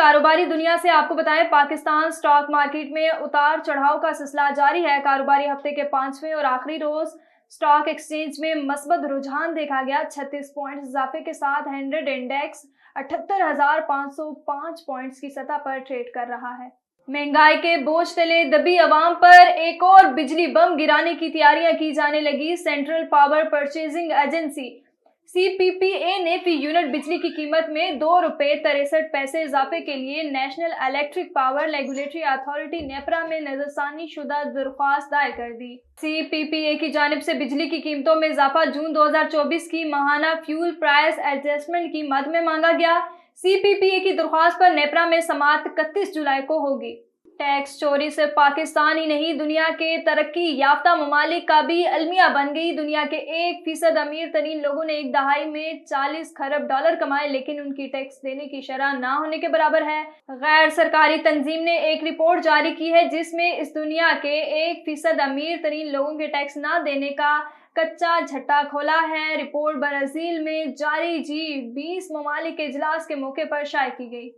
कारोबारी दुनिया से आपको बताएं, पाकिस्तान स्टॉक मार्केट में उतार चढ़ाव का सिलसिला जारी है। कारोबारी हफ्ते के पांचवें और आखिरी रोज स्टॉक एक्सचेंज में मस्बत रुझान देखा गया। 36 पॉइंट इजाफे के साथ 100 इंडेक्स 78,505 पॉइंट्स की सतह पर ट्रेड कर रहा है। महंगाई के बोझ तले दबी आवाम पर एक और बिजली बम गिराने की तैयारियां की जाने लगी। Central power purchasing agency CPPA ने फी यूनिट बिजली की कीमत में ₹2.63 इजाफे के लिए national electric power regulatory authority NEPRA में नजरसानी शुदा दरख्वास्त दायर कर दी। CPPA की जानिब से बिजली की कीमतों में इजाफा जून 2024 की माहाना फ्यूल प्राइस एडजस्टमेंट की मद में मांगा गया। CPPA की दरख्वास्त पर नेपरा में समाअत 31 जुलाई को होगी। टैक्स चोरी से पाकिस्तान ही नहीं, दुनिया के तरक्की याफ्ता ममालिक का भी अलमिया बन गई। दुनिया के 1% अमीर तरीन लोगों ने एक दहाई में $40 खरब कमाए, लेकिन उनकी टैक्स देने की शरह ना होने के बराबर है। गैर सरकारी तंजीम ने एक रिपोर्ट जारी की है जिसमें इस दुनिया के 1% अमीर तरीन लोगों के टैक्स ना देने का कच्चा झट्टा खोला है। रिपोर्ट ब्राजील में जारी G20 ममालिक के इजलास के मौके पर शाये की गई।